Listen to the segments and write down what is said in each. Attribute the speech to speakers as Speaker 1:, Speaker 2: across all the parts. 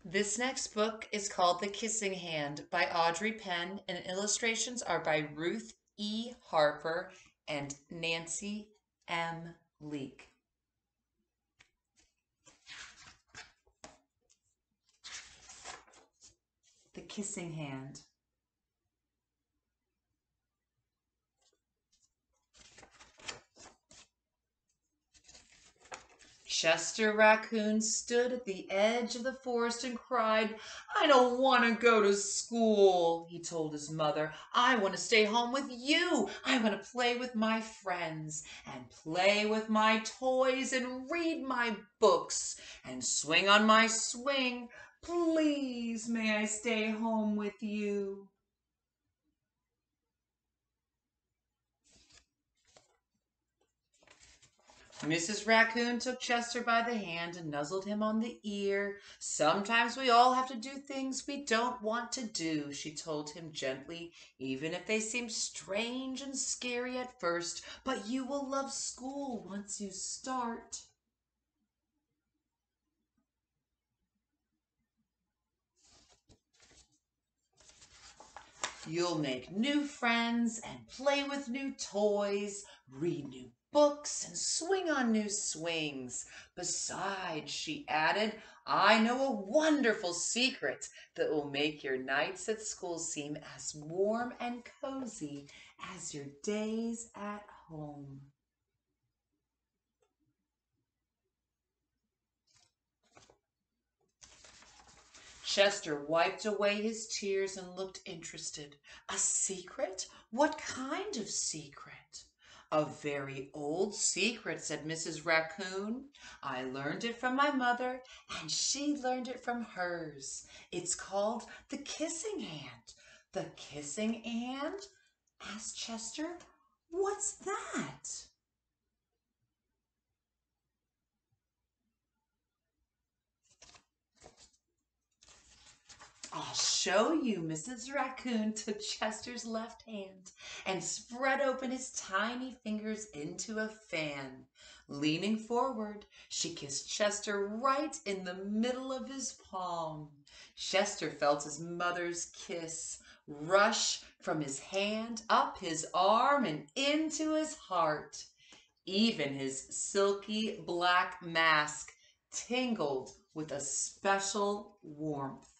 Speaker 1: This next book is called The Kissing Hand by Audrey Penn, and illustrations are by Ruth E. Harper and Nancy M. Leake. The Kissing Hand. Chester Raccoon stood at the edge of the forest and cried, "I don't want to go to school," he told his mother. "I want to stay home with you. I want to play with my friends and play with my toys and read my books and swing on my swing. Please, may I stay home with you?" Mrs. Raccoon took Chester by the hand and nuzzled him on the ear. "Sometimes we all have to do things we don't want to do," she told him gently, "even if they seem strange and scary at first. But you will love school once you start." "You'll make new friends and play with new toys, read new books and swing on new swings. Besides," she added, "I know a wonderful secret that will make your nights at school seem as warm and cozy as your days at home." Chester wiped away his tears and looked interested. "A secret? What kind of secret?" "A very old secret," said Mrs. Raccoon. "I learned it from my mother, and she learned it from hers. It's called the Kissing Hand." "The Kissing Hand?" asked Chester. "What's that?" "I'll show you." Mrs. Raccoon took Chester's left hand and spread open his tiny fingers into a fan. Leaning forward, she kissed Chester right in the middle of his palm. Chester felt his mother's kiss rush from his hand up his arm and into his heart. Even his silky black mask tingled with a special warmth.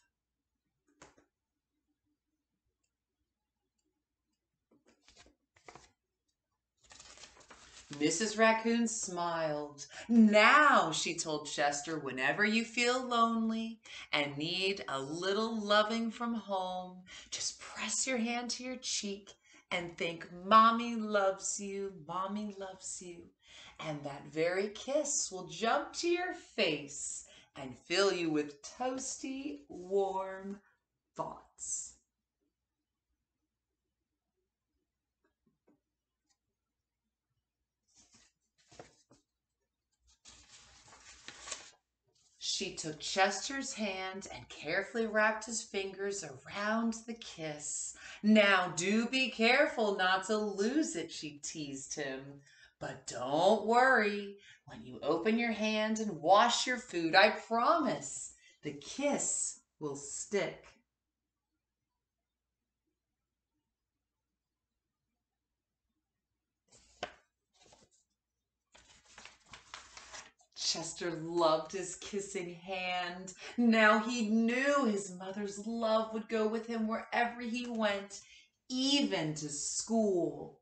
Speaker 1: Mrs. Raccoon smiled. "Now," she told Chester, "whenever you feel lonely and need a little loving from home, just press your hand to your cheek and think, 'Mommy loves you, Mommy loves you.' And that very kiss will jump to your face and fill you with toasty, warm thoughts." She took Chester's hand and carefully wrapped his fingers around the kiss. "Now do be careful not to lose it," she teased him. "But don't worry when you open your hand and wash your food. I promise the kiss will stick." Chester loved his kissing hand. Now he knew his mother's love would go with him wherever he went, even to school.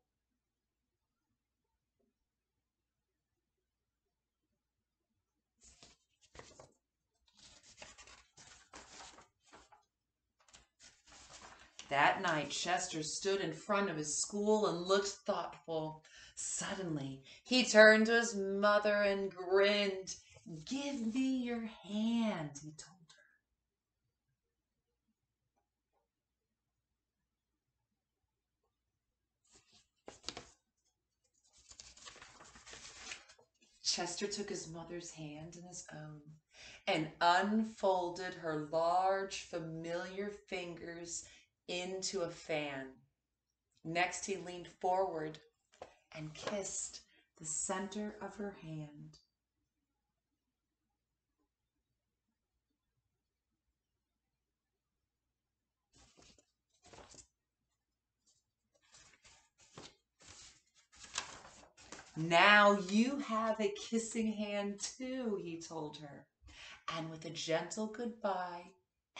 Speaker 1: That night, Chester stood in front of his school and looked thoughtful. Suddenly, he turned to his mother and grinned. "Give me your hand," he told her. Chester took his mother's hand in his own and unfolded her large, familiar fingers into a fan. Next, he leaned forward and kissed the center of her hand. Now you have a kissing hand too, he told her. And with a gentle goodbye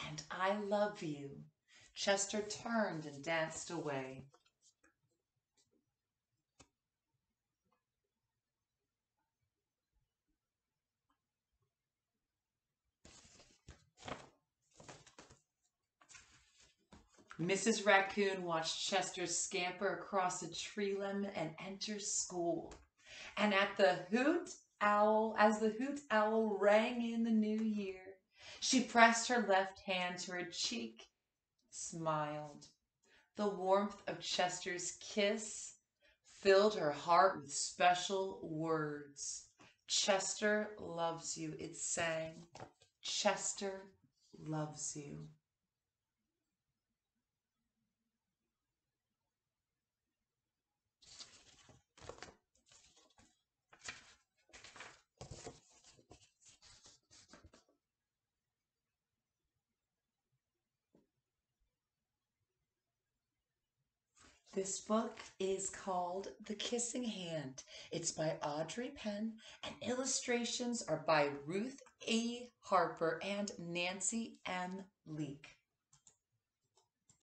Speaker 1: and I love you, Chester turned and danced away. Mrs. Raccoon watched Chester scamper across a tree limb and enter school. And as the hoot owl rang in the new year, she pressed her left hand to her cheek, smiled. The warmth of Chester's kiss filled her heart with special words. Chester loves you, it sang. Chester loves you. This book is called The Kissing Hand. It's by Audrey Penn, and illustrations are by Ruth E. Harper and Nancy M. Leake.